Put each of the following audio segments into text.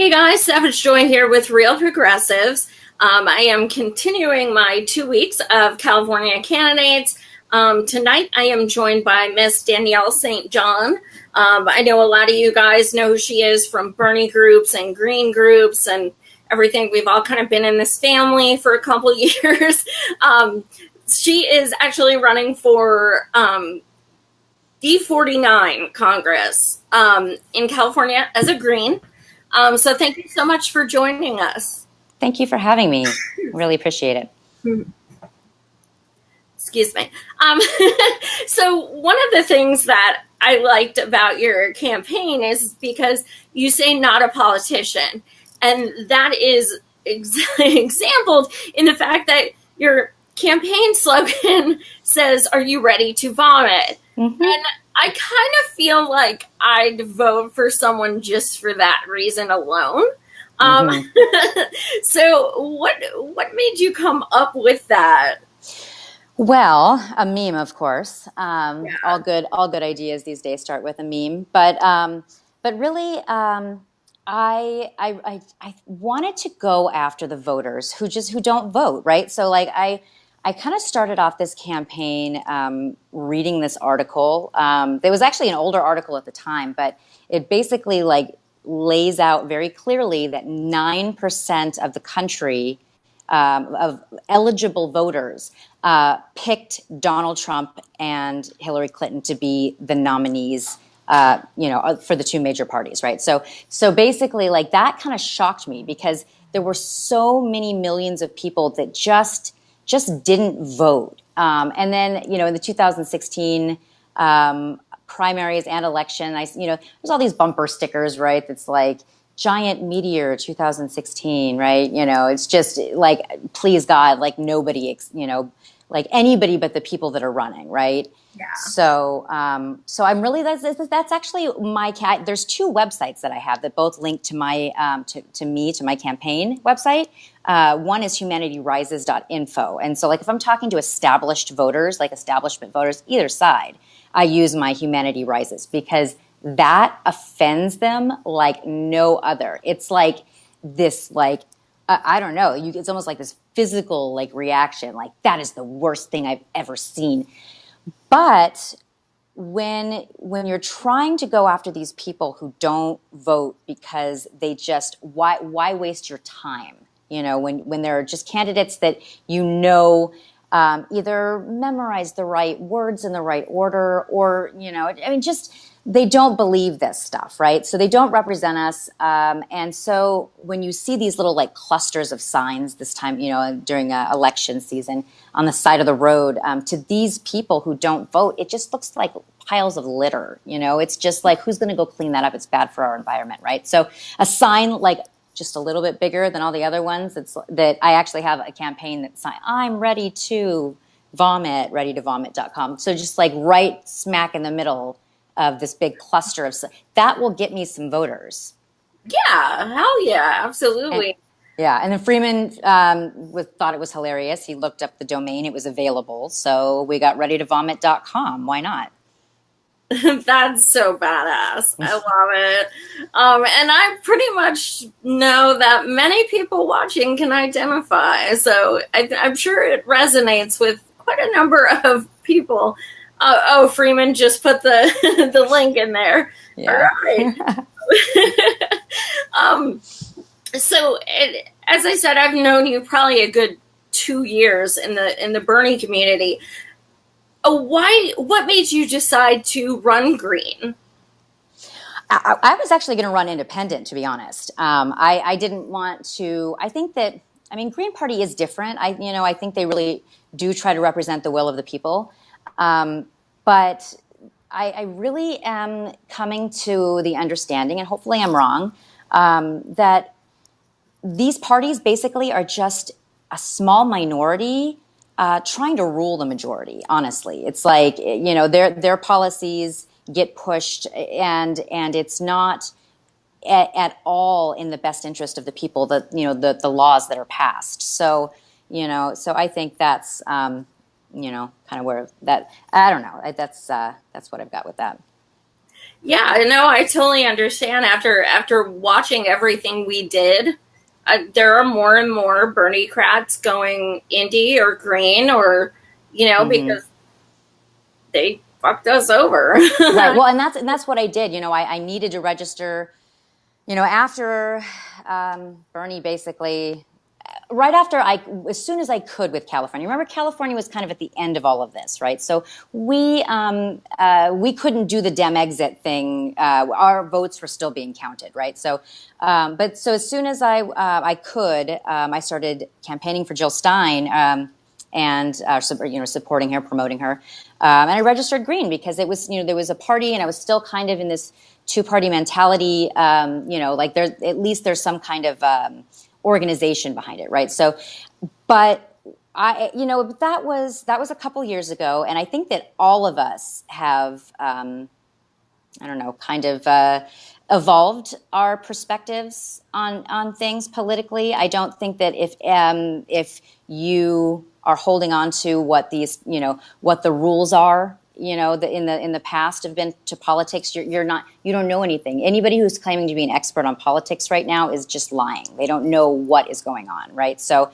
Hey guys, Savage Joy here with Real Progressives. I am continuing my 2 weeks of California candidates. Tonight I am joined by Miss Danielle St John. I know a lot of you guys know who she is from Bernie groups and Green groups and everything. We've all kind of been in this family for a couple years. She is actually running for D49 Congress in California as a Green. So thank you so much for joining us. Thank you for having me. Really appreciate it. Excuse me. So one of the things that I liked about your campaign is because you say not a politician. And that is exampled in the fact that your campaign slogan says, "Are you ready to vomit?" Mm-hmm. And I kind of feel like I'd vote for someone just for that reason alone. So what made you come up with that? Well, a meme, of course. Yeah. All good ideas these days start with a meme. But really, I wanted to go after the voters who don't vote, right? So like I kind of started off this campaign reading this article. There was actually an older article at the time, but it basically like lays out very clearly that 9% of the country of eligible voters picked Donald Trump and Hillary Clinton to be the nominees, for the two major parties, right? So basically, like that kind of shocked me because there were so many millions of people that just didn't vote. And then, in the 2016 primaries and election, there's all these bumper stickers, right? That's like giant meteor 2016, right? It's just like, please God, like nobody, like anybody but the people that are running, right? Yeah. So I'm really, that's actually there's two websites that I have that both link to my, to my campaign website. One is humanitarises.info. And so like if I'm talking to established voters, like establishment voters, either side, I use my Humanity Rises because that offends them like no other. It's like this, like, I don't know, it's almost like this physical like reaction, like that is the worst thing I've ever seen. But when you're trying to go after these people who don't vote because they just, why waste your time? When there are just candidates that either memorize the right words in the right order or, just they don't believe this stuff, right? So they don't represent us. And so when you see these little like clusters of signs this time, during election season on the side of the road, to these people who don't vote, it just looks like piles of litter. It's just like, who's going to go clean that up? It's bad for our environment, right? So a sign like just a little bit bigger than all the other ones, that I actually have a campaign that's I'm ready to vomit, readytovomit.com. So just like right smack in the middle of this big cluster of that will get me some voters. Yeah, hell yeah, absolutely. And then Freeman thought it was hilarious. He looked up the domain; it was available, so we got readytovomit.com. Why not? That's so badass. I love it. And I pretty much know that many people watching can identify. So I'm sure it resonates with quite a number of people. Freeman just put the the link in there. Yeah. All right. So as I said, I've known you probably a good 2 years in the Bernie community. What made you decide to run Green? I was actually going to run independent, to be honest. I didn't want to. I think that, Green Party is different. I think they really do try to represent the will of the people. But I really am coming to the understanding, and hopefully I'm wrong, that these parties basically are just a small minority trying to rule the majority. Honestly, it's like their policies get pushed, and it's not at all in the best interest of the people that the laws that are passed. So so I think that's kind of where that, I don't know. That's what I've got with that. Yeah, no, I totally understand. After watching everything we did, there are more and more Bernie crats going indie or green, or Hmm. because they fucked us over. Right. Well, and that's what I did. I needed to register. After Bernie basically, right after as soon as I could with California. Remember, California was kind of at the end of all of this, right? So we couldn't do the Dem exit thing. Our votes were still being counted, right? So, so as soon as I could, I started campaigning for Jill Stein. And supporting her, promoting her, and I registered Green because it was, there was a party, and I was still kind of in this two-party mentality. Like there's some kind of organization behind it, right? So, but that was a couple years ago, and I think that all of us have, I don't know, kind of evolved our perspectives on things politically. I don't think that if you are holding on to what what the rules are, in the past have been to politics, you don't know anything. Anybody who's claiming to be an expert on politics right now is just lying. They don't know what is going on, right? So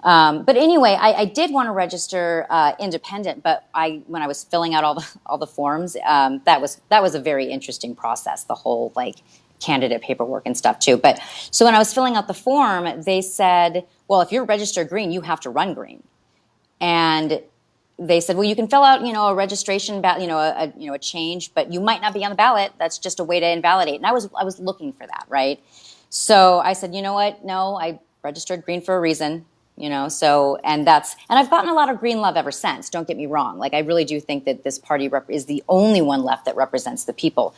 but anyway, I did want to register independent, but when I was filling out all the forms, that was a very interesting process. The whole like candidate paperwork and stuff too. But so when I was filling out the form, they said, "Well, if you're registered Green, you have to run Green." And they said, "Well, you can fill out, a registration, a change, but you might not be on the ballot. That's just a way to invalidate." And I was looking for that, right? So I said, "You know what? No, I registered Green for a reason." So and I've gotten a lot of Green love ever since. Don't get me wrong. Like I really do think that this party is the only one left that represents the people,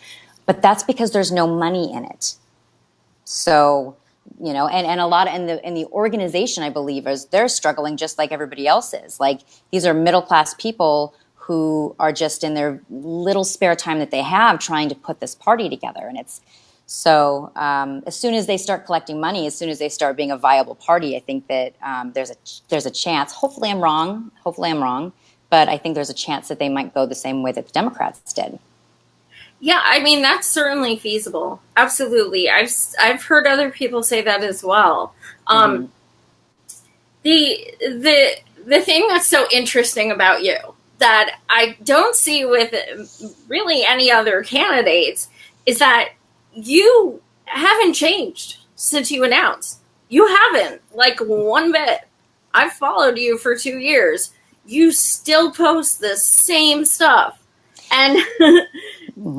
but that's because there's no money in it. So, and a lot of, and the organization, I believe, they're struggling just like everybody else is. Like these are middle class people who are just in their little spare time that they have trying to put this party together. And it's so as soon as they start collecting money, as soon as they start being a viable party, I think that there's a chance. Hopefully, I'm wrong. But I think there's a chance that they might go the same way that the Democrats did. Yeah, I mean that's certainly feasible. Absolutely, I've heard other people say that as well. Mm-hmm. The thing that's so interesting about you that I don't see with really any other candidates is that you haven't changed since you announced. You haven't, like one bit. I've followed you for 2 years. You still post the same stuff. And Mm-hmm.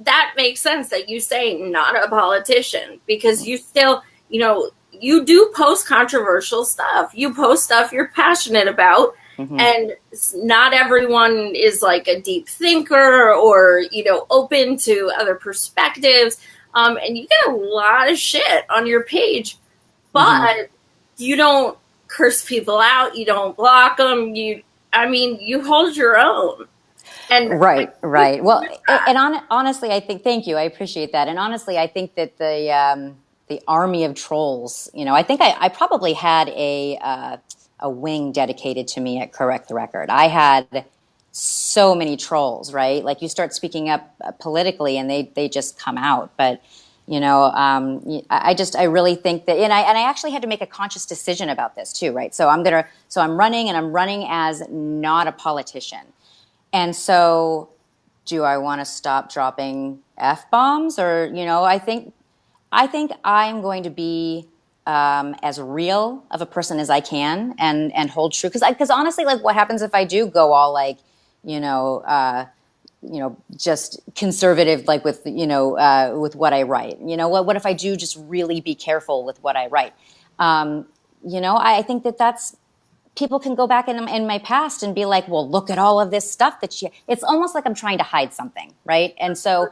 that makes sense that you say not a politician because you still, you do post controversial stuff. You post stuff you're passionate about. Mm-hmm. And not everyone is like a deep thinker or, open to other perspectives. And you get a lot of shit on your page, but Mm-hmm. you don't curse people out. You don't block them. You hold your own. And Right, right. Well, and honestly, I think, thank you. I appreciate that. And honestly, I think that the army of trolls, I think I probably had a wing dedicated to me at Correct the Record. I had so many trolls, right? Like you start speaking up politically and they just come out. But, I really think that, and I actually had to make a conscious decision about this too, right? So I'm running as not a politician. And so, do I want to stop dropping F-bombs, or I think I'm going to be as real of a person as I can and hold true, because honestly, like, what happens if I do go all like, you know, uh, just conservative, like with what I write. What if I do just really be careful with what I write? Um, I think that's people can go back in my past and be like, well, look at all of this stuff that it's almost like I'm trying to hide something, right? And so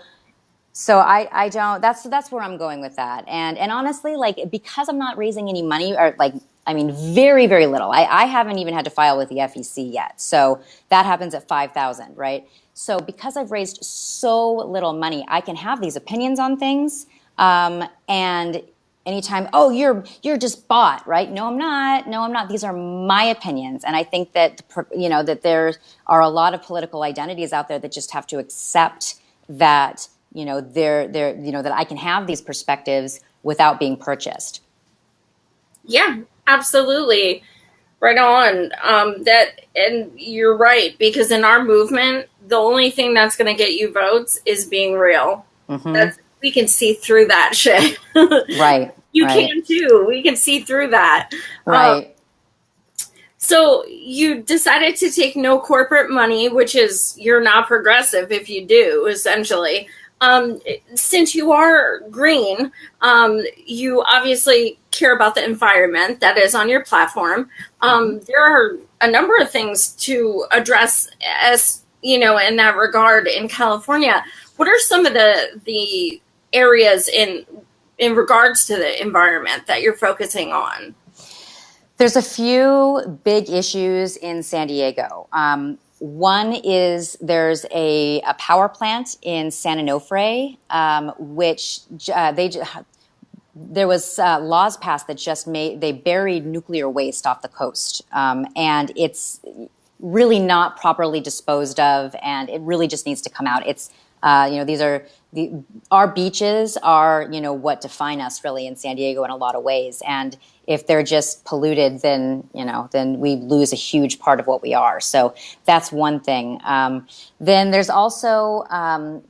I don't, that's where I'm going with that. And honestly, like, because I'm not raising any money, or like, I mean, very, very little. I haven't even had to file with the FEC yet. So that happens at 5,000, right? So because I've raised so little money, I can have these opinions on things. And anytime, oh, you're just bought, right? No, I'm not. No, I'm not. These are my opinions. And I think that, that there are a lot of political identities out there that just have to accept that, that I can have these perspectives without being purchased. Yeah, absolutely. Right on. And you're right, because in our movement, the only thing that's going to get you votes is being real. Mm-hmm. We can see through that shit. Right. You Right. can too. We can see through that. Right. So you decided to take no corporate money, which is you're not progressive if you do, essentially. Since you are green, you obviously care about the environment that is on your platform. There are a number of things to address, as you know, in that regard in California. What are some of the areas in regards to the environment that you're focusing on? There's a few big issues in San Diego. One is there's a power plant in San Onofre, which there was laws passed that they buried nuclear waste off the coast, and it's really not properly disposed of, and it really just needs to come out. It's these are our beaches are what define us really in San Diego in a lot of ways, and if they're just polluted, then we lose a huge part of what we are. So that's one thing. Then there's also from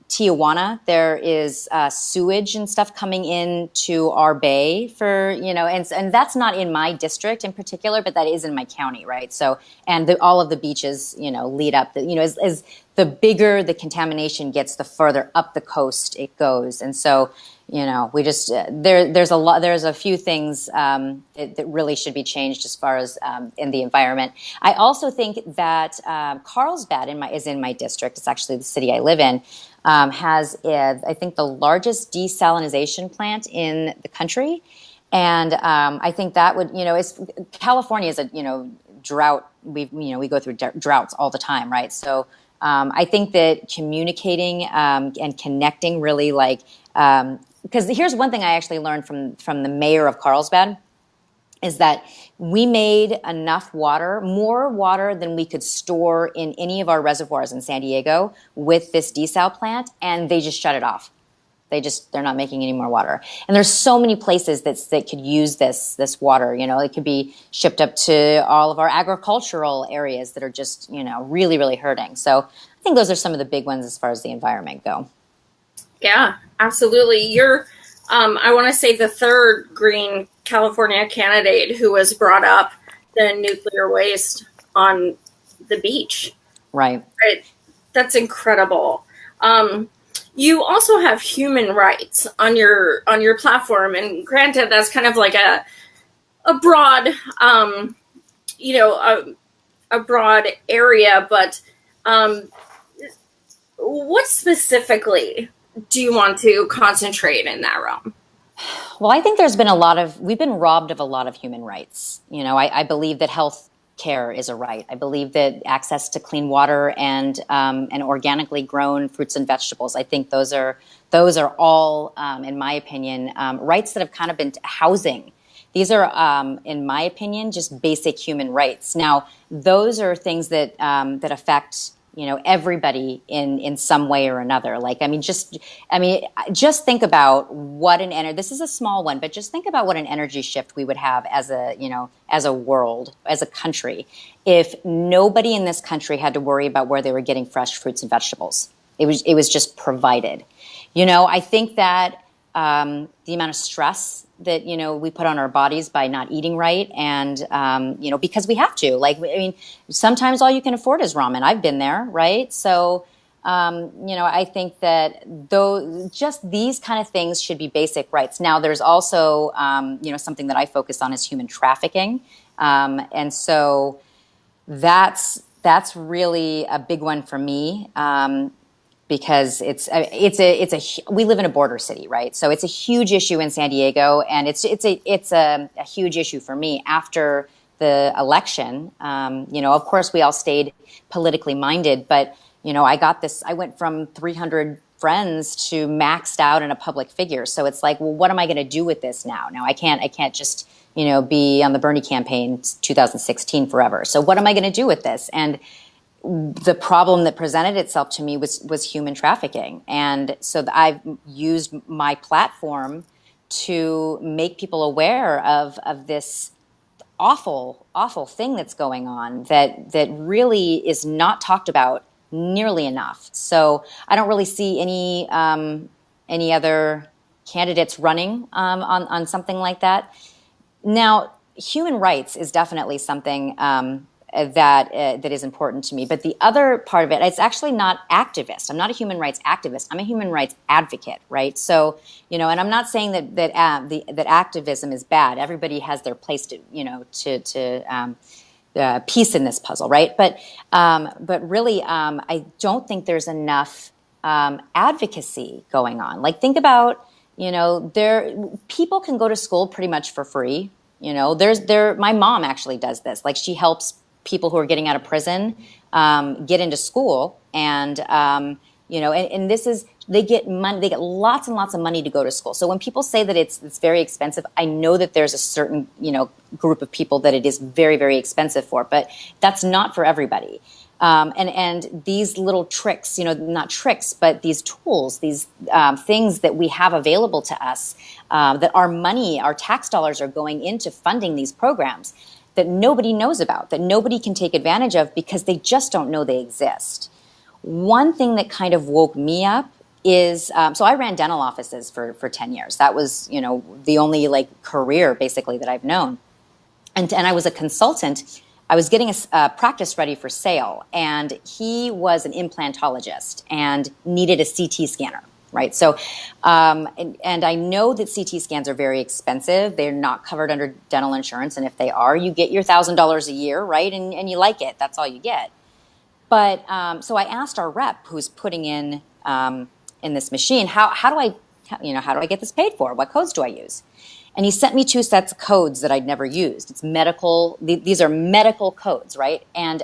Tijuana there is sewage and stuff coming into our bay for and that's not in my district in particular, but that is in my county, right? So and all of the beaches lead up. As the bigger the contamination gets, the further up the coast it goes, and so we just there's a few things that really should be changed as far as in the environment. I also think that Carlsbad is in my district. It's actually the city I live in. Has I think the largest desalination plant in the country, and I think that would California is a drought. We go through droughts all the time, right? So. I think that communicating and connecting really because here's one thing I actually learned from the mayor of Carlsbad is that we made enough water, more water than we could store in any of our reservoirs in San Diego with this desal plant, and they just shut it off. They're not making any more water. And there's so many places that could use this water. It could be shipped up to all of our agricultural areas that are just, really, really hurting. So I think those are some of the big ones as far as the environment go. Yeah, absolutely. You're, I want to say the third green California candidate who has brought up the nuclear waste on the beach. Right. That's incredible. You also have human rights on your platform, and granted, that's kind of like a broad, a broad area. But what specifically do you want to concentrate in that realm? Well, I think we've been robbed of a lot of human rights. I believe that health care is a right. I believe that access to clean water and organically grown fruits and vegetables. I think those are all, in my opinion, rights that have kind of been housing. These are, in my opinion, just basic human rights. Now, those are things that affect everybody in some way or another. Just think about what this is a small one, but just think about what an energy shift we would have as a world, as a country, if nobody in this country had to worry about where they were getting fresh fruits and vegetables. It was just provided. I think that the amount of stress that we put on our bodies by not eating right, and because we have to. Sometimes all you can afford is ramen. I've been there, right? So I think that just these kind of things should be basic rights. Now, there's also something that I focus on is human trafficking, and so that's really a big one for me. Because we live in a border city, right? So it's a huge issue in San Diego, and it's a huge issue for me after the election. Of course, we all stayed politically minded, but I went from 300 friends to maxed out in a public figure. So it's like, well, what am I going to do with this now? Now I can't just be on the Bernie campaign 2016 forever. So what am I going to do with this? And the problem that presented itself to me was human trafficking. And so I've used my platform to make people aware of this awful thing that's going on that really is not talked about nearly enough. So I don't really see any other candidates running on something like that. Now, human rights is definitely something that is important to me. But the other part of it, it's actually not activist. I'm not a human rights activist. I'm a human rights advocate, right? So, and I'm not saying that activism is bad. Everybody has their place to piece in this puzzle, right? But really, I don't think there's enough advocacy going on. Like, think about, people can go to school pretty much for free. My mom actually does this. Like, she helps people who are getting out of prison get into school, and and this is, they get money, they get lots and lots of money to go to school. So when people say that it's very expensive, I know that there's a certain group of people that it is very, very expensive for, but that's not for everybody. And these little tricks, not tricks, but these tools, these things that we have available to us, that our money, our tax dollars are going into funding these programs that nobody knows about, that nobody can take advantage of because they just don't know they exist. One thing that kind of woke me up is, so I ran dental offices for 10 years. That was, the only career basically that I've known. And I was a consultant. I was getting a practice ready for sale, and he was an implantologist and needed a CT scanner, right? So, and I know that CT scans are very expensive. They're not covered under dental insurance, and if they are, you get your $1,000 a year, right? And you like it. That's all you get. But so I asked our rep who's putting in this machine, how do I get this paid for? What codes do I use? And he sent me 2 sets of codes that I'd never used. It's medical. These are medical codes, right? And,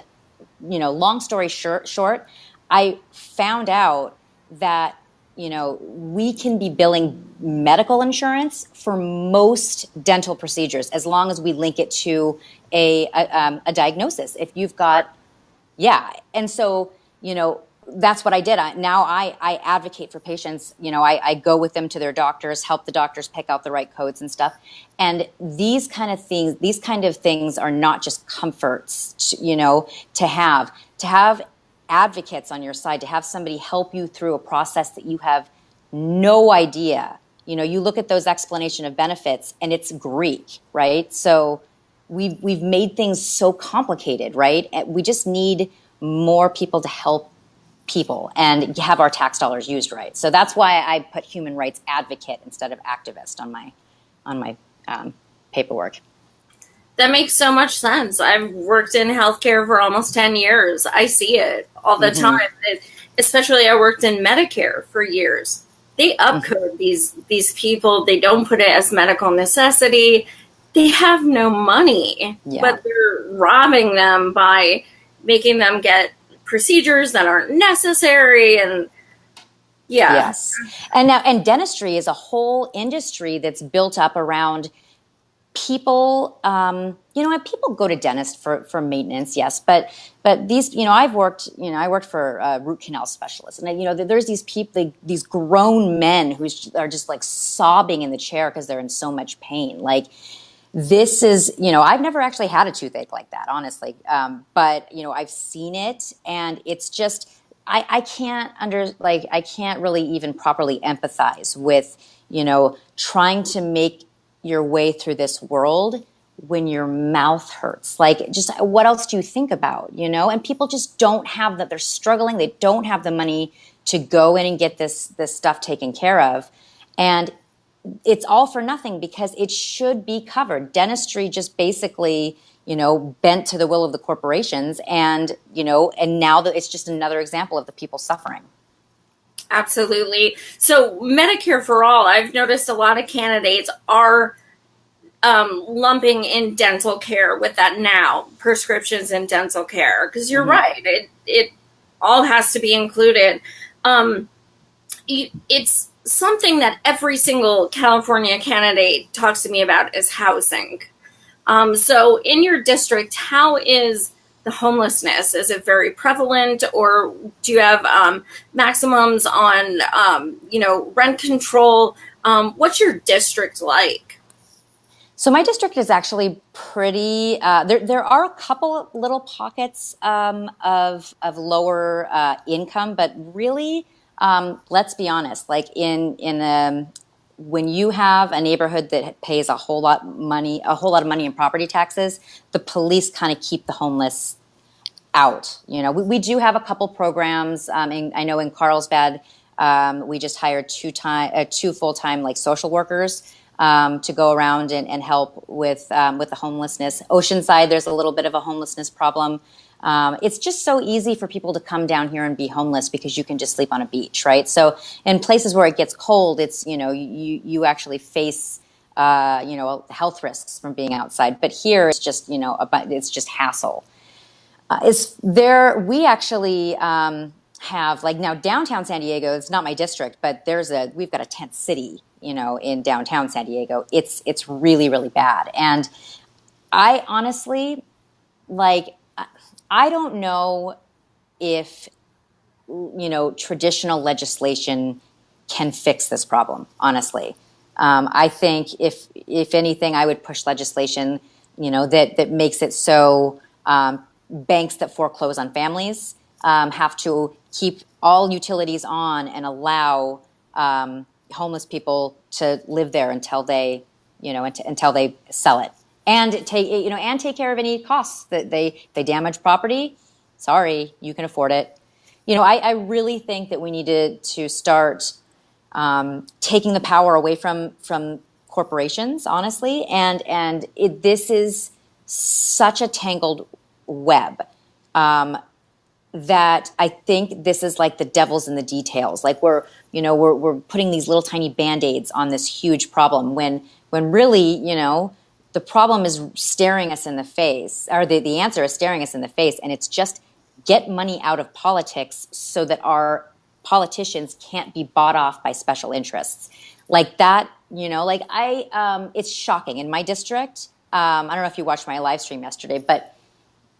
long story short, I found out that, we can be billing medical insurance for most dental procedures as long as we link it to a diagnosis. If you've got, yeah. And so, that's what I did. Now I advocate for patients. I go with them to their doctors, help the doctors pick out the right codes and stuff. And these kind of things are not just comforts, to have advocates on your side, to have somebody help you through a process that you have no idea. You look at those explanation of benefits and it's Greek, right? So we've made things so complicated, right? And we just need more people to help people and have our tax dollars used right. So that's why I put human rights advocate instead of activist on my paperwork. That makes so much sense. I've worked in healthcare for almost 10 years. I see it all the time. Especially I worked in Medicare for years. They upcode these people. They don't put it as medical necessity. They have no money, but they're robbing them by making them get procedures that aren't necessary. And yes. And dentistry is a whole industry that's built up around people. People go to dentists for maintenance, yes, but these, I worked for root canal specialists, and there's these people, these grown men who are just sobbing in the chair because they're in so much pain. This is, I've never actually had a toothache like that, honestly. But, I've seen it, and it's just, I can't really even properly empathize with, trying to make your way through this world when your mouth hurts. Just what else do you think about, And people just don't have that. They're struggling. They don't have the money to go in and get this stuff taken care of. And it's all for nothing because it should be covered. Dentistry just basically, bent to the will of the corporations, and now it's just another example of the people suffering. Absolutely. So Medicare for All, I've noticed a lot of candidates are lumping in dental care with that now, prescriptions and dental care, because you're right. It all has to be included. It's something that every single California candidate talks to me about is housing. So in your district, how is the homelessness? Is it very prevalent, or do you have maximums on, rent control? What's your district like? So my district is actually pretty. There are a couple little pockets of lower income, but really, let's be honest. Like when you have a neighborhood that pays a whole lot of money in property taxes, the police kind of keep the homeless out. We do have a couple programs. I know in Carlsbad, we just hired two full-time like social workers to go around and help with the homelessness. Oceanside, there's a little bit of a homelessness problem. It's just so easy for people to come down here and be homeless because you can just sleep on a beach, right? So in places where it gets cold, it's, you actually face, health risks from being outside. But here it's just, it's just hassle. We actually have, like, now downtown San Diego, it's not my district, but we've got a tent city, in downtown San Diego. It's really, really bad. And I honestly, I don't know if, traditional legislation can fix this problem, honestly. I think if anything, I would push legislation, that makes it so banks that foreclose on families have to keep all utilities on and allow homeless people to live there until they, until they sell it. And take care of any costs that they damage property. Sorry, you can afford it. I really think that we need to start taking the power away from corporations, honestly. And this is such a tangled web that I think this is like the devil's in the details. Like we're putting these little tiny Band-Aids on this huge problem when really, the problem is staring us in the face, or the answer is staring us in the face, and it's just get money out of politics so that our politicians can't be bought off by special interests. Like that, it's shocking. In my district, I don't know if you watched my live stream yesterday, but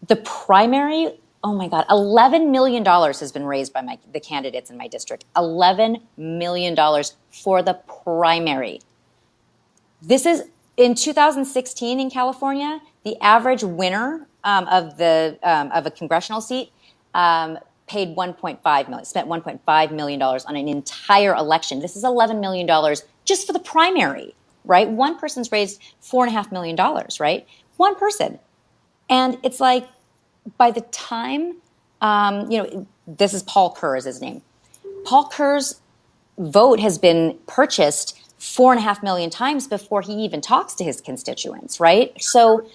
the primary, oh my God, $11 million has been raised by the candidates in my district. $11 million for the primary. This is in 2016 in California. The average winner of a congressional seat paid $1.5 million, spent $1.5 million on an entire election. This is $11 million just for the primary, right? One person's raised $4.5 million, right? One person. And it's like, by the time, this is Paul Kerr is his name. Paul Kerr's vote has been purchased 4.5 million times before he even talks to his constituents, right? So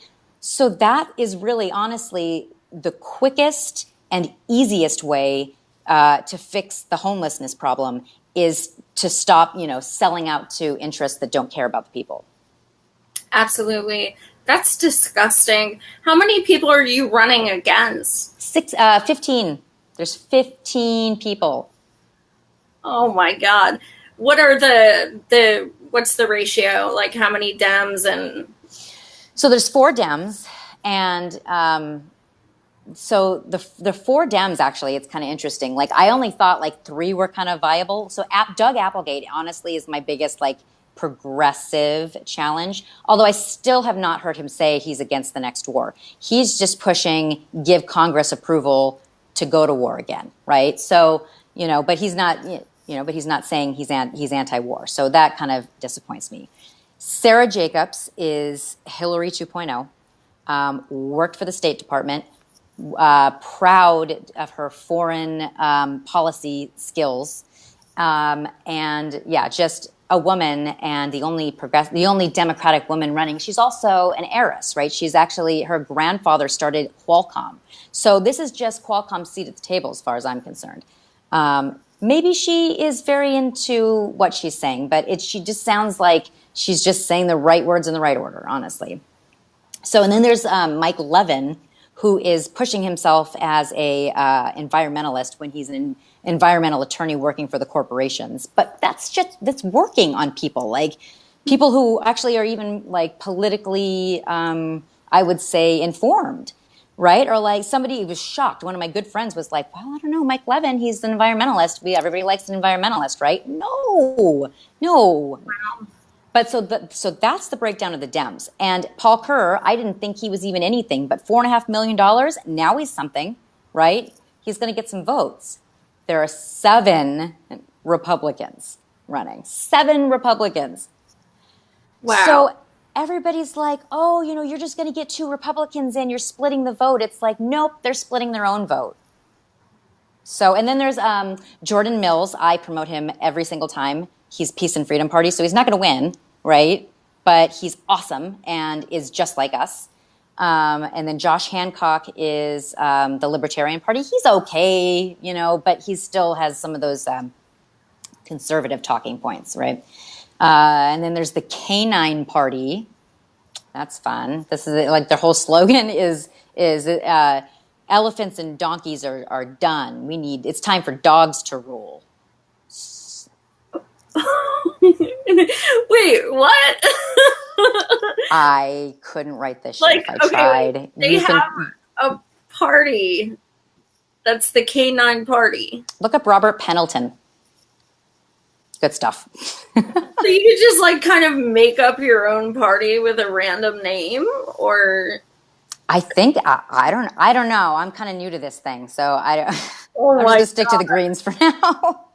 that is really, honestly, the quickest and easiest way to fix the homelessness problem is to stop, selling out to interests that don't care about the people. Absolutely. That's disgusting. How many people are you running against? 15. There's 15 people. Oh my God. What are what's the ratio? Like how many Dems and? So there's 4 Dems, and so the 4 Dems, actually, it's kind of interesting. Like I only thought like 3 were kind of viable. So Doug Applegate, honestly, is my biggest progressive challenge, although I still have not heard him say he's against the next war. He's just pushing give Congress approval to go to war again, right? So, but he's not, but he's not saying he's anti-war. So that kind of disappoints me. Sarah Jacobs is Hillary 2.0, worked for the State Department, proud of her foreign policy skills, and yeah, just a woman, and the only Democratic woman running. She's also an heiress, right? She's actually, her grandfather started Qualcomm. So this is just Qualcomm's seat at the table as far as I'm concerned. Maybe she is very into what she's saying, but she just sounds like she's just saying the right words in the right order, honestly. So, and then there's Mike Levin, who is pushing himself as a environmentalist when he's an environmental attorney working for the corporations. But that's working on people, like people who actually are even politically, I would say, informed. right? Or like somebody was shocked. One of my good friends was like, well, I don't know, Mike Levin, he's an environmentalist. Everybody likes an environmentalist, right? No, no. But so that's the breakdown of the Dems. And Paul Kerr, I didn't think he was even anything, but $4.5 million, now he's something, right? He's going to get some votes. There are 7 Republicans running. 7 Republicans. Wow. So everybody's like, oh, you're just going to get 2 Republicans in, you're splitting the vote. It's like, nope, they're splitting their own vote. So, and then there's Jordan Mills. I promote him every single time. He's Peace and Freedom Party, so he's not going to win, right? But he's awesome and is just like us. And then Josh Hancock is the Libertarian Party. He's okay, but he still has some of those conservative talking points, right? And then there's the Canine Party. That's fun. This is like their whole slogan is elephants and donkeys are done. It's time for dogs to rule. Wait, what? I couldn't write this shit if I tried. Wait, they have a party that's the Canine Party. Look up Robert Pendleton. Good stuff. So you could just like kind of make up your own party with a random name, or I think I don't know. I'm kind of new to this thing, so I'm just gonna stick to the Greens for now.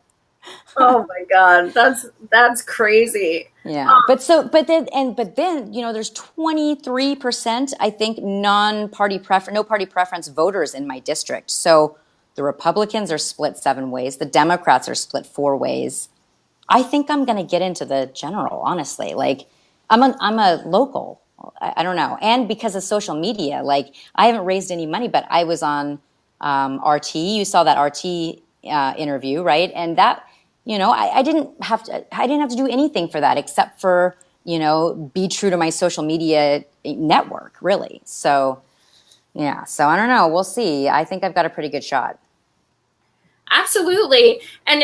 Oh my God, that's crazy. Yeah, but then there's 23%, I think, no party preference voters in my district. So the Republicans are split 7 ways, the Democrats are split 4 ways. I think I'm going to get into the general, honestly. Like, I'm a local. I don't know. And because of social media, like, I haven't raised any money, but I was on RT. You saw that RT interview, right? And that, I didn't have to do anything for that except for, be true to my social media network, really. So, yeah. So I don't know. We'll see. I think I've got a pretty good shot. Absolutely. And,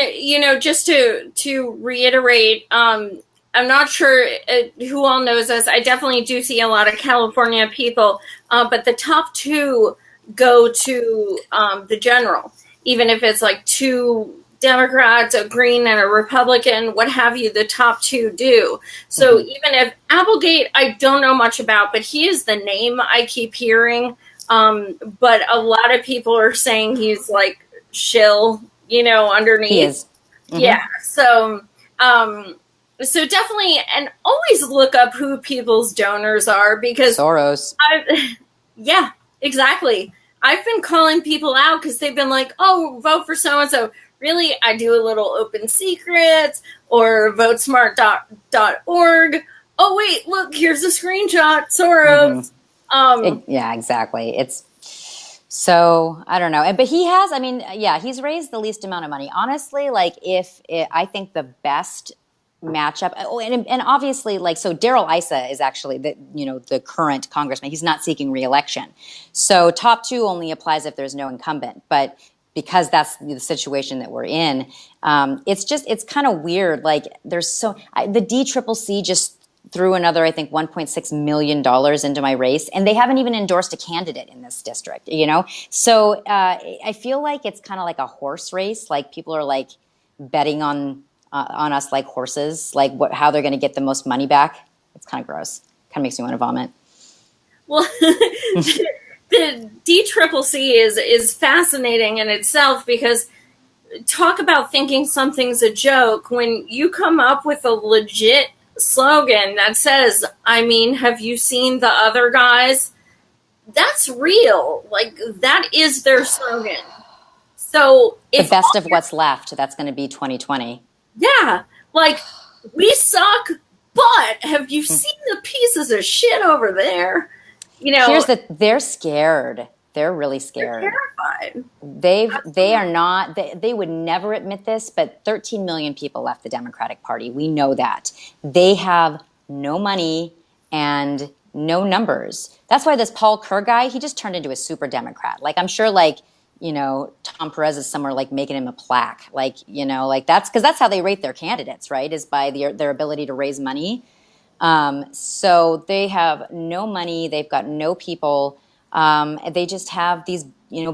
just to reiterate, I'm not sure who all knows this. I definitely do see a lot of California people, but the top 2 go to the general, even if it's like 2 Democrats, a Green, and a Republican, what have you, the top 2 do. So even if Applegate, I don't know much about, but he is the name I keep hearing. But a lot of people are saying he's like shill, underneath. He is. Mm-hmm. Yeah. So, so definitely, and always look up who people's donors are, because Soros. Yeah, exactly. I've been calling people out because they've been like, oh, vote for so-and-so. Really, I do a little open secrets or votesmart.org. Oh, wait, look, here's a screenshot. Soros. Yeah, exactly. It's so, I don't know. But he has, he's raised the least amount of money. Honestly, like I think the best matchup. Oh, and obviously, like, so Darrell Issa is actually the current congressman. He's not seeking re-election. So top 2 only applies if there's no incumbent. But because that's the situation that we're in, it's kind of weird. Like, there's the DCCC just threw another, I think, $1.6 million into my race, and they haven't even endorsed a candidate in this district, So I feel like it's kind of like a horse race. Like, people are like betting on us like horses, like how they're going to get the most money back. It's kind of gross. Kind of makes me want to vomit. Well, the DCCC is fascinating in itself, because talk about thinking something's a joke when you come up with a legit slogan that says, have you seen the other guys? That's real. Like, that is their slogan. So the best of what's left, that's going to be 2020. Yeah. Like, we suck, but have you seen the pieces of shit over there? They're scared. They're really scared. They're terrified. They are not. They would never admit this, but 13 million people left the Democratic Party. We know that. They have no money and no numbers. That's why this Paul Kerr guy, he just turned into a super Democrat. Like, I'm sure, Tom Perez is somewhere like making him a plaque. That's because that's how they rate their candidates, right? Is by their ability to raise money. So they have no money. They've got no people. They just have these,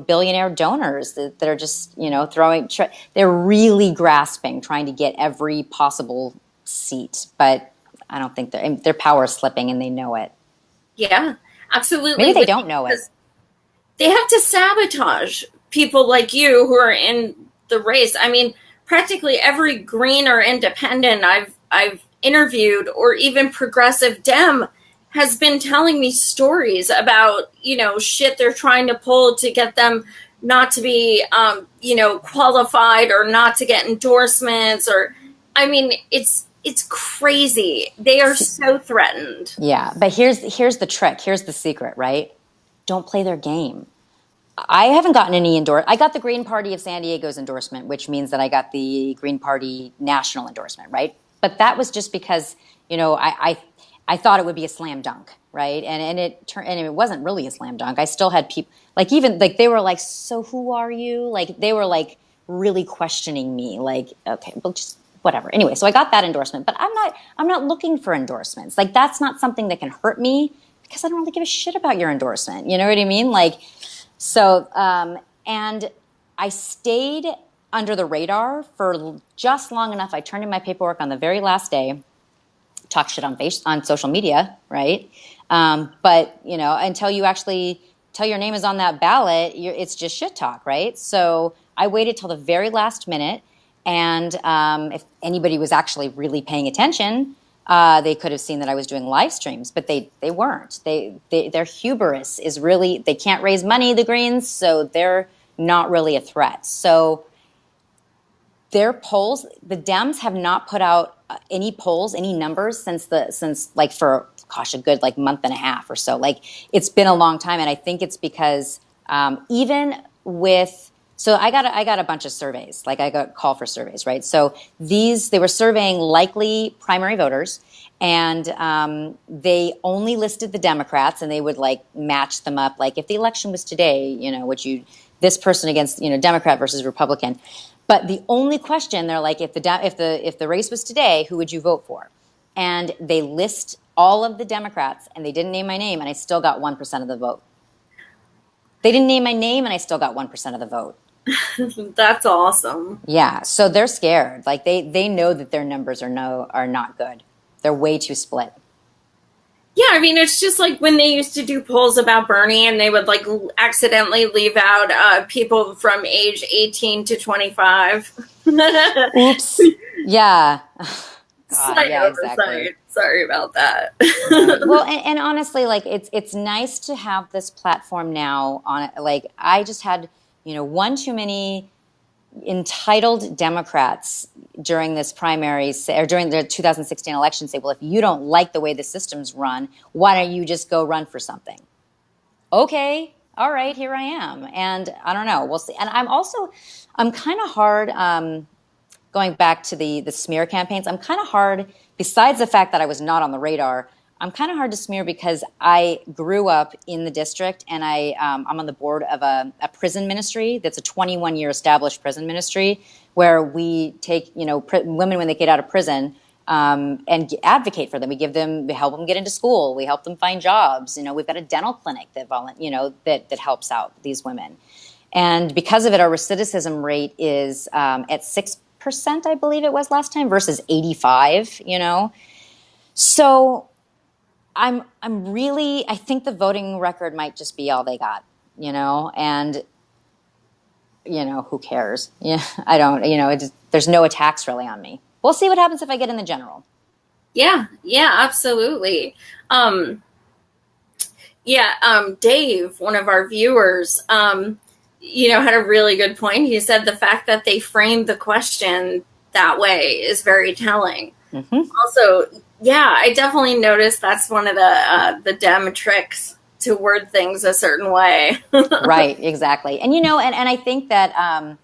billionaire donors that are just, they're really grasping, trying to get every possible seat. But I don't think their power is slipping and they know it. Yeah, absolutely. Maybe they don't know it. They have to sabotage people like you who are in the race. I mean, practically every Green or Independent I've interviewed, or even progressive Dem, has been telling me stories about, shit they're trying to pull to get them not to be, qualified, or not to get endorsements, or, I mean, it's crazy. They are so threatened. Yeah, but here's the trick. Here's the secret, right? Don't play their game. I haven't gotten any I got the Green Party of San Diego's endorsement, which means that I got the Green Party national endorsement, right? But that was just because, I thought it would be a slam dunk, right? And it wasn't really a slam dunk. I still had people they were like, so who are you? Like, they were like really questioning me, like, okay, well, just whatever. Anyway, so I got that endorsement, but I'm not looking for endorsements. Like, that's not something that can hurt me because I don't really give a shit about your endorsement. You know what I mean? Like, so, and I stayed under the radar for just long enough. I turned in my paperwork on the very last day, talk shit on social media, right? But, until you actually tell your name is on that ballot, it's just shit talk, right? So I waited till the very last minute. And if anybody was actually really paying attention, they could have seen that I was doing live streams, but they weren't. Their hubris is really, they can't raise money, the Greens, so they're not really a threat. So their polls, the Dems have not put out any polls, any numbers since for a good month and a half or so. Like, it's been a long time, and I think it's because even with. So I got a bunch of surveys. Like, I got a call for surveys, right? So they were surveying likely primary voters, and they only listed the Democrats, and they would match them up. Like, if the election was today, this person against Democrat versus Republican. But the only question, they're like, if the race was today, who would you vote for? And they list all of the Democrats, and they didn't name my name, and I still got 1% of the vote. They didn't name my name, and I still got 1% of the vote. That's awesome. Yeah, so they're scared. Like, they know that their numbers are not good. They're way too split. Yeah, I mean, it's just like when they used to do polls about Bernie, and they would accidentally leave out people from age 18 to 25. Oops. Yeah. God, yeah, exactly. Sorry about that. Well, and honestly, it's nice to have this platform now on it. Like, I just had, one too many entitled Democrats during this primary, or during the 2016 election, say, well, if you don't like the way the system's run, why don't you just go run for something? Okay, all right, here I am. And I don't know, we'll see. And I'm kind of hard, going back to the smear campaigns, I'm kind of hard, besides the fact that I was not on the radar, I'm kind of hard to smear because I grew up in the district, and I'm on the board of a prison ministry that's a 21-year established prison ministry where we take women when they get out of prison and advocate for them. We help them get into school. We help them find jobs. We've got a dental clinic that helps out these women, and because of it, our recidivism rate is at 6%, I believe it was last time, versus 85. So. I think the voting record might just be all they got, and, who cares? Yeah, I don't, there's no attacks really on me. We'll see what happens if I get in the general. Yeah, absolutely. Dave, one of our viewers, had a really good point. He said the fact that they framed the question that way is very telling. Mm-hmm. Also, yeah, I definitely noticed that's one of the Dem tricks to word things a certain way. Right, exactly. And, and I think that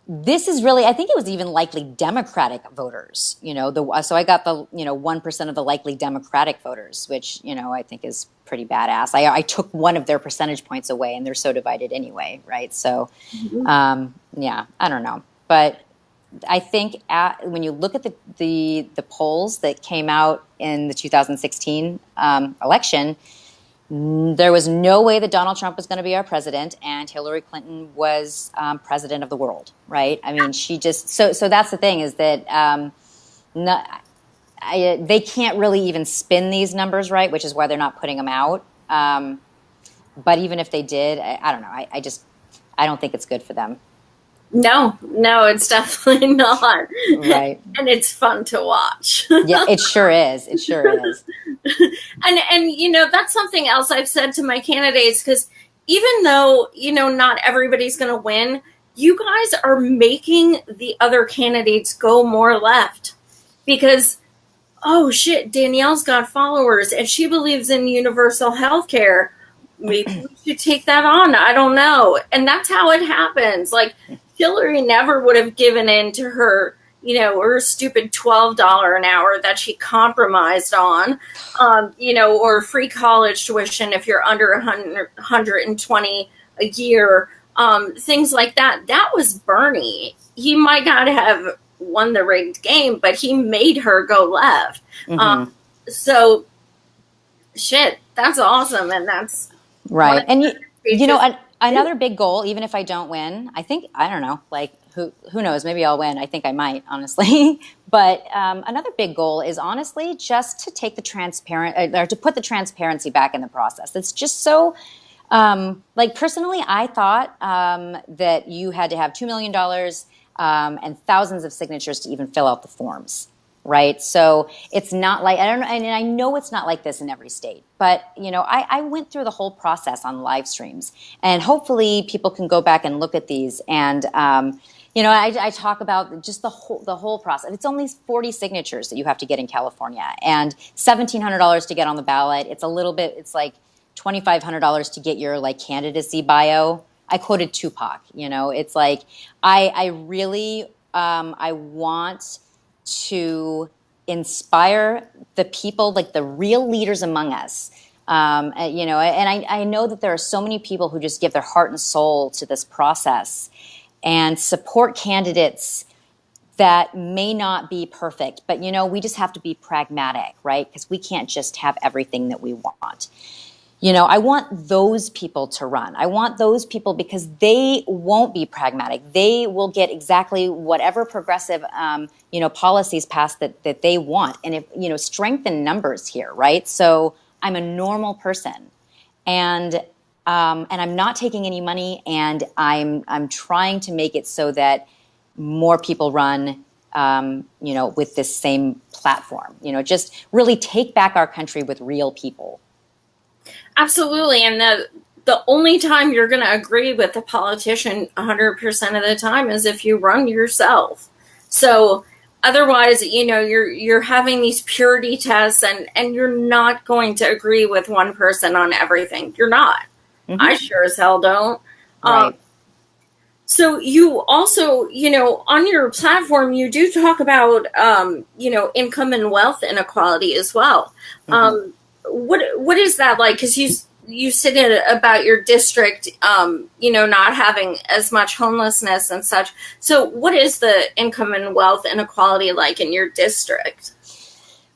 this is really, I think it was even likely Democratic voters, so I got the, 1% of the likely Democratic voters, which, I think is pretty badass. I took one of their percentage points away, and they're so divided anyway, right? So, yeah, I don't know. But I think when you look at the polls that came out in the 2016 election, There was no way that Donald Trump was going to be our president, and Hillary Clinton was president of the world, right? I mean, she just so that's the thing is that they can't really even spin these numbers right, which is why they're not putting them out. But even if they did, I don't know. I don't think it's good for them. No, it's definitely not. Right. And it's fun to watch. Yeah, it sure is. It sure is. And that's something else I've said to my candidates, because even though, not everybody's going to win, you guys are making the other candidates go more left because, oh shit, Danielle's got followers and she believes in universal health care. Maybe we should take that on. I don't know. And that's how it happens. Like, Hillary never would have given in to her, her stupid $12 an hour that she compromised on, or free college tuition if you're under 120 a year, things like that. That was Bernie. He might not have won the rigged game, but he made her go left. Mm-hmm. So, shit, that's awesome. And that's right. And, another big goal, even if I don't win, I don't know, like who knows, maybe I'll win. I think I might, honestly. But another big goal is honestly just to take or to put the transparency back in the process. It's just so, personally, I thought that you had to have $2 million and thousands of signatures to even fill out the forms. Right. So it's not like, I know it's not like this in every state, but, I went through the whole process on live streams, and hopefully people can go back and look at these. And, I talk about just the whole process. It's only 40 signatures that you have to get in California and $1,700 to get on the ballot. It's like $2,500 to get your candidacy bio. I quoted Tupac, it's like, I really, I want to inspire the people, like the real leaders among us. And I know that there are so many people who just give their heart and soul to this process and support candidates that may not be perfect, but we just have to be pragmatic, right? Because we can't just have everything that we want. I want those people to run. I want those people because they won't be pragmatic. They will get exactly whatever progressive, policies passed that they want. And if, strengthen numbers here, right? So I'm a normal person, and I'm not taking any money, and I'm trying to make it so that more people run, with this same platform. Just really take back our country with real people. Absolutely. And the only time you're going to agree with a politician 100% of the time is if you run yourself. So otherwise, you're having these purity tests and you're not going to agree with one person on everything. You're not. Mm-hmm. I sure as hell don't. Right. So you also, on your platform, you do talk about, income and wealth inequality as well. Mm-hmm. What is that like? Because you said it about your district, not having as much homelessness and such. So what is the income and wealth inequality like in your district?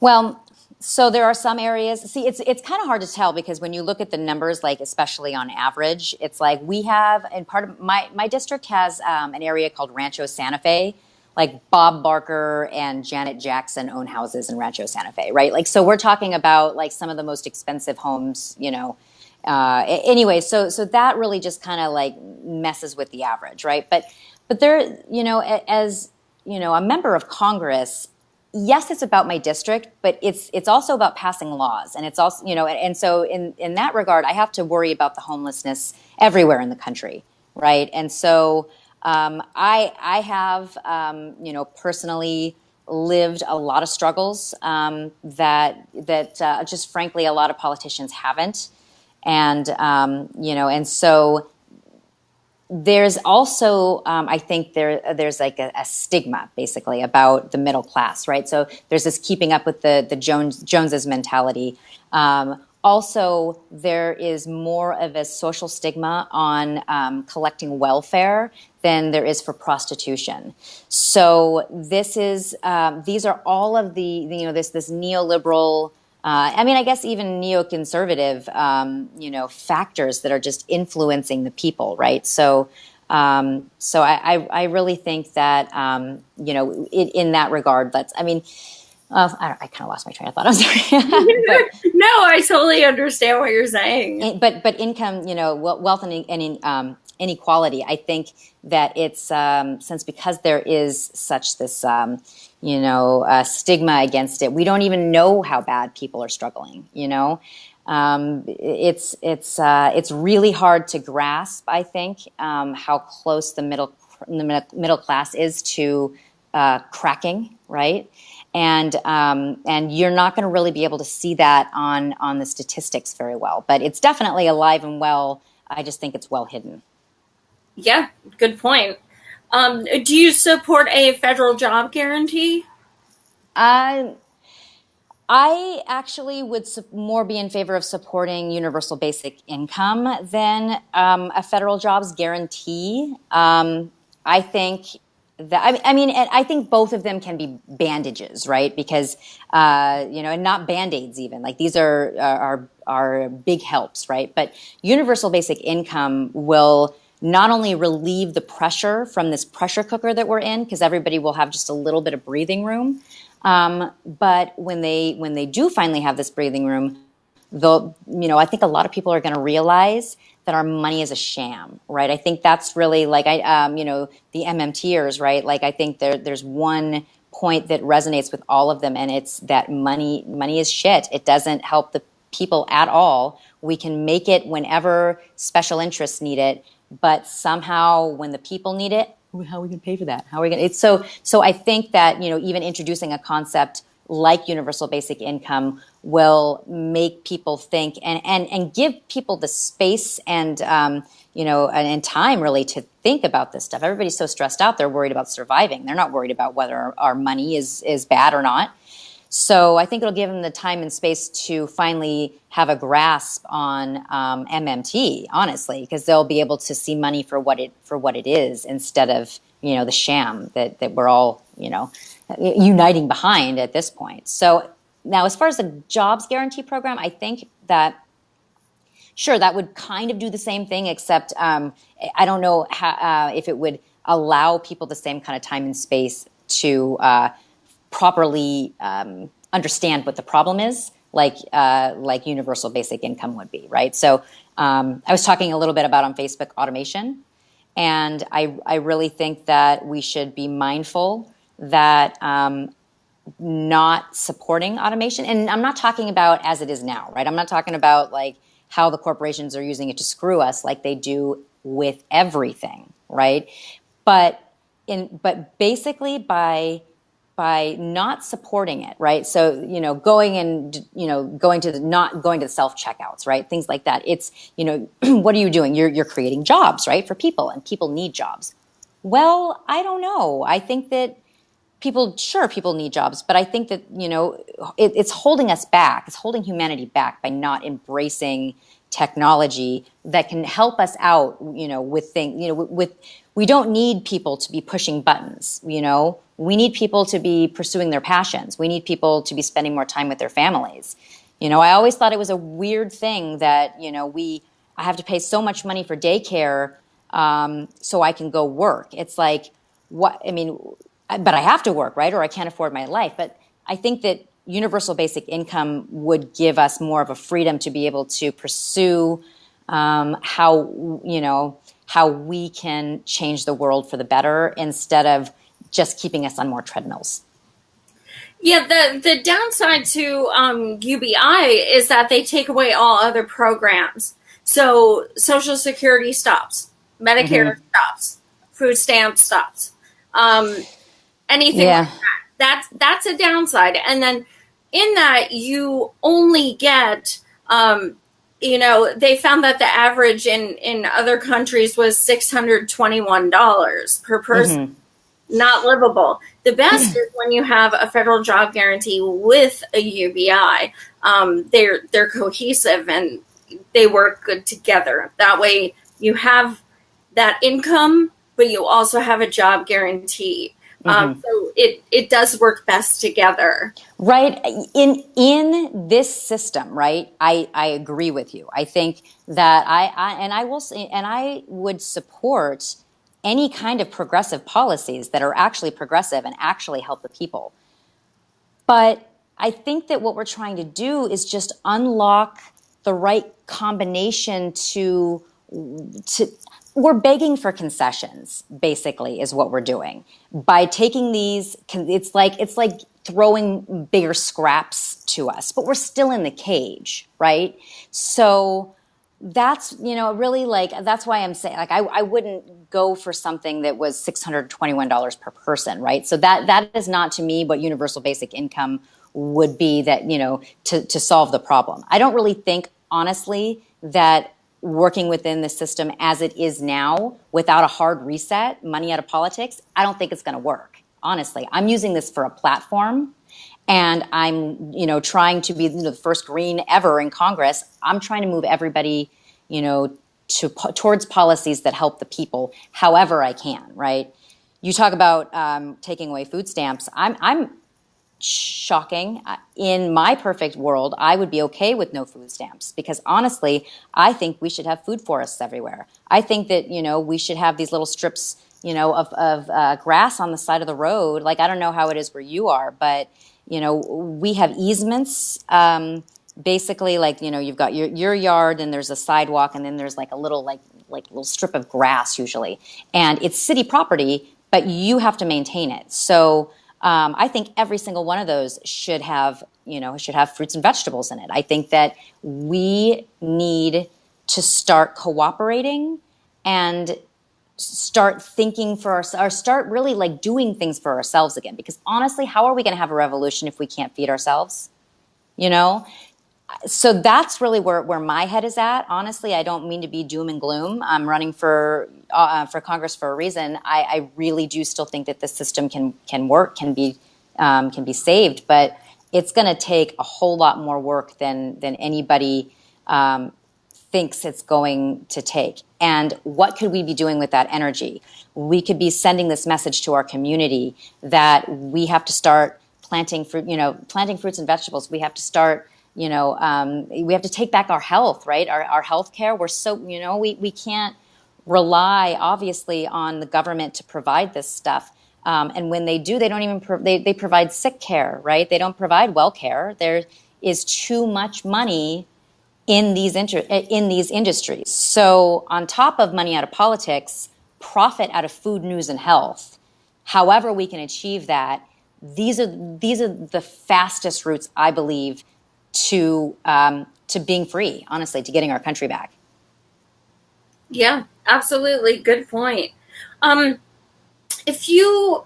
Well, so there are some areas. See, it's kind of hard to tell because when you look at the numbers, like especially on average, it's like we have, and part of my district has an area called Rancho Santa Fe. Like Bob Barker and Janet Jackson own houses in Rancho Santa Fe, right? Like, so we're talking about like some of the most expensive homes, anyway, so that really just kind of like messes with the average, right? But there, as, a member of Congress, yes, it's about my district, but it's also about passing laws. And it's also, and so in that regard, I have to worry about the homelessness everywhere in the country, right? And so, I have, personally lived a lot of struggles that just frankly a lot of politicians haven't, and and so there's also I think there's like a stigma basically about the middle class, right? So there's this keeping up with the Joneses mentality. Also, there is more of a social stigma on collecting welfare than there is for prostitution. So this is these are all of the this neoliberal I mean, I guess even neoconservative, factors that are just influencing the people, right? So I really think that, in that regard, I kind of lost my train of thought. I'm sorry, but No, I totally understand what you're saying. but income, wealth and inequality. I think that it's since because there is such this stigma against it, we don't even know how bad people are struggling. It's really hard to grasp. I think how close the middle class is to cracking, right? And you're not going to really be able to see that on the statistics very well, but it's definitely alive and well. I just think it's well hidden. Yeah, good point. Do you support a federal job guarantee? I I actually would more be in favor of supporting universal basic income than a federal jobs guarantee. I think that I mean, and I think both of them can be bandages, right? Because and not band-aids even. Like these are big helps, right? But universal basic income will not only relieve the pressure from this pressure cooker that we're in, because everybody will have just a little bit of breathing room. But when they do finally have this breathing room, I think a lot of people are going to realize that our money is a sham, right? I think that's really like the MMTers, right? Like I think there's one point that resonates with all of them, and it's that money is shit. It doesn't help the people at all. We can make it whenever special interests need it, but somehow when the people need it, how are we going to pay for that? How are we going to? It's so I think that even introducing a concept like universal basic income will make people think and give people the space and and time really to think about this stuff. Everybody's so stressed out; they're worried about surviving. They're not worried about whether our money is bad or not. So I think it'll give them the time and space to finally have a grasp on MMT, honestly, because they'll be able to see money for what it is instead of the sham that we're all uniting behind at this point. So now, as far as the jobs guarantee program, I think that sure that would kind of do the same thing, except I don't know if it would allow people the same kind of time and space to properly understand what the problem is, like universal basic income would be, right? So I was talking a little bit about on Facebook automation, and I really think that we should be mindful that not supporting automation, and I'm not talking about as it is now, right? I'm not talking about like how the corporations are using it to screw us like they do with everything, right? But basically by not supporting it, right? So, going to the self checkouts, right? Things like that. It's, what are you doing? You're creating jobs, right? For people, and people need jobs. Well, I don't know. I think that people need jobs, but I think that, it's holding us back. It's holding humanity back by not embracing technology that can help us out, with things, we don't need people to be pushing buttons, we need people to be pursuing their passions. We need people to be spending more time with their families. I always thought it was a weird thing that, I have to pay so much money for daycare, so I can go work. It's like, but I have to work, right? Or I can't afford my life. But I think that universal basic income would give us more of a freedom to be able to pursue how we can change the world for the better instead of just keeping us on more treadmills. Yeah, the downside to UBI is that they take away all other programs. So Social Security stops, Medicare stops, food stamps stops, anything like that. That's a downside. And then in that, you only get, they found that the average in other countries was $621 per person. Not livable. The best is when you have a federal job guarantee with a UBI. They're cohesive and they work good together. That way you have that income, but you also have a job guarantee. Mm-hmm. So it does work best together. Right. In this system, right? I agree with you. I think that and I will say, and I would support any kind of progressive policies that are actually progressive and actually help the people. But I think that what we're trying to do is just unlock the right combination to we're begging for concessions, basically, is what we're doing by taking these. It's like throwing bigger scraps to us, but we're still in the cage, right? So that's, really, like, that's why I'm saying, like, I wouldn't go for something that was $621 per person, right? So that is not, to me, what universal basic income would be, that, to solve the problem. I don't really think, honestly, that working within the system as it is now, without a hard reset, money out of politics, I don't think it's going to work. Honestly, I'm using this for a platform, and I'm, trying to be the first green ever in Congress. I'm trying to move everybody, towards policies that help the people, however I can. Right? You talk about taking away food stamps. I'm shocking. In my perfect world, I would be okay with no food stamps, because honestly, I think we should have food forests everywhere. I think that, we should have these little strips, of grass on the side of the road. Like, I don't know how it is where you are, but, we have easements. Basically, like, you've got your yard, and there's a sidewalk, and then there's like a little, like little strip of grass usually, and it's city property, but you have to maintain it. So I think every single one of those should have, fruits and vegetables in it. I think that we need to start cooperating and start thinking for ourselves, or start really, like, doing things for ourselves again. Because honestly, how are we going to have a revolution if we can't feed ourselves? You know, so that's really where my head is at. Honestly, I don't mean to be doom and gloom. I'm running for Congress for a reason. I really do still think that the system can work, can be saved, but it's going to take a whole lot more work than anybody thinks it's going to take. And what could we be doing with that energy? We could be sending this message to our community that we have to start planting fruits and vegetables. We have to start, we have to take back our health, right? Our health care. We're so, we can't rely, obviously, on the government to provide this stuff. And when they do, they don't even, they provide sick care, right? They don't provide well care. There is too much money in these industries. So on top of money out of politics, profit out of food, news, and health, however we can achieve that, these are the fastest routes, I believe, to being free, honestly, to getting our country back. Yeah, absolutely. Good point. If you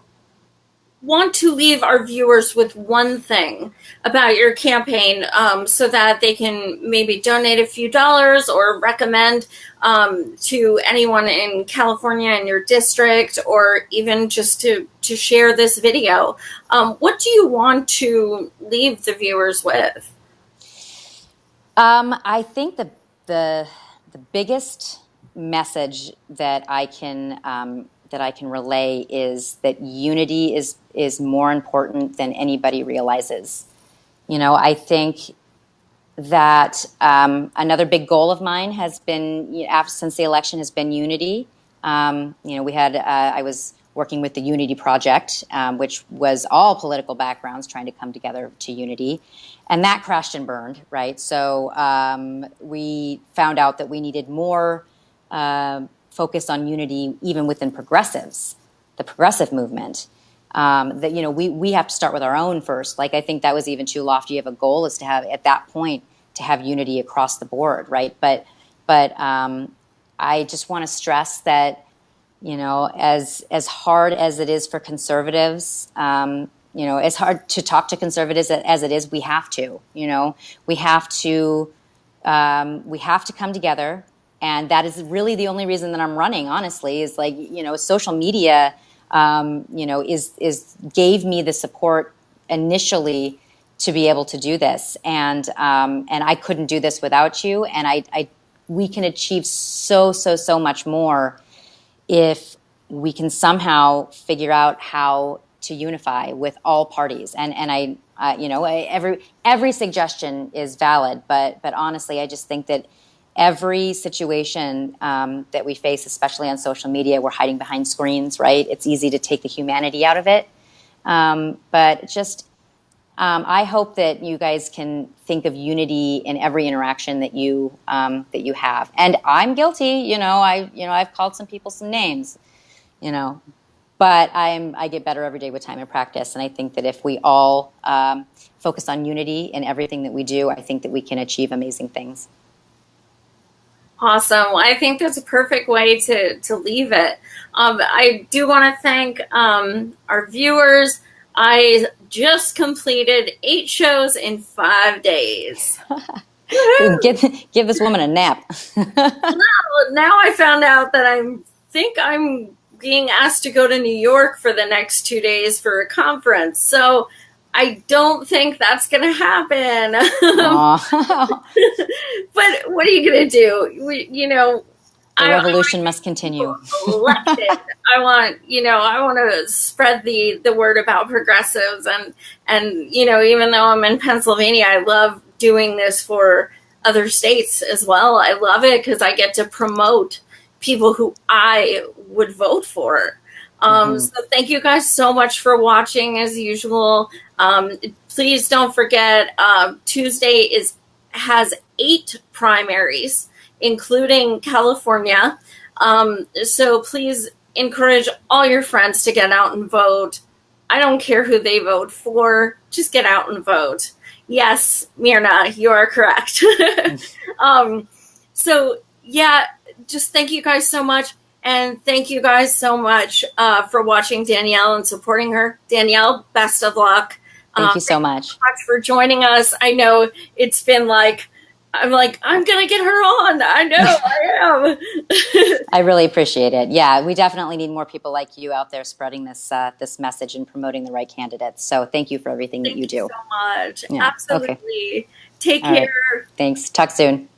want to leave our viewers with one thing about your campaign, so that they can maybe donate a few dollars or recommend to anyone in California in your district, or even just to share this video, what do you want to leave the viewers with? I think the biggest message that I can relay is that unity is more important than anybody realizes. I think that another big goal of mine has been, since the election, has been unity. I was working with the Unity Project, which was all political backgrounds trying to come together to unity. And that crashed and burned, right? So we found out that we needed more focus on unity even within progressives, the progressive movement. That, we have to start with our own first. Like, I think that was even too lofty of a goal, is to have, at that point, to have unity across the board, right? But I just want to stress that, as hard as it is for conservatives, it's hard to talk to conservatives as it is. We have to, we have to come together, and that is really the only reason that I'm running. Honestly, is like, social media, gave me the support initially to be able to do this, and I couldn't do this without you. And we can achieve so much more if we can somehow figure out how to unify with all parties. And every suggestion is valid, but honestly, I just think that every situation that we face, especially on social media, we're hiding behind screens, right? It's easy to take the humanity out of it. But just, I hope that you guys can think of unity in every interaction that you have. And I'm guilty, I've called some people some names, but I get better every day with time and practice. And I think that if we all focus on unity in everything that we do, I think that we can achieve amazing things. Awesome. Well, I think that's a perfect way to leave it. I do want to thank our viewers. I just completed 8 shows in 5 days. Give this woman a nap. Now I found out that I think I'm being asked to go to New York for the next 2 days for a conference. So I don't think that's going to happen. But what are you going to do? The revolution must continue. Elected. I want to spread the word about progressives, and even though I'm in Pennsylvania, I love doing this for other states as well. I love it because I get to promote people who I would vote for. So thank you guys so much for watching as usual. Please don't forget, Tuesday has 8 primaries, including California. So please encourage all your friends to get out and vote. I don't care who they vote for, just get out and vote. Yes, Myrna, you are correct. So yeah, just thank you guys so much. And thank you guys so much for watching Danielle and supporting her. Danielle, best of luck. Thank you so much. Thank you so much for joining us. I know it's been I'm going to get her on. I know I am. I really appreciate it. Yeah, we definitely need more people like you out there spreading this message and promoting the right candidates. So thank you for everything that you do. Thank you so much. Yeah. Absolutely. Okay. Take All care. right. Thanks. Talk soon.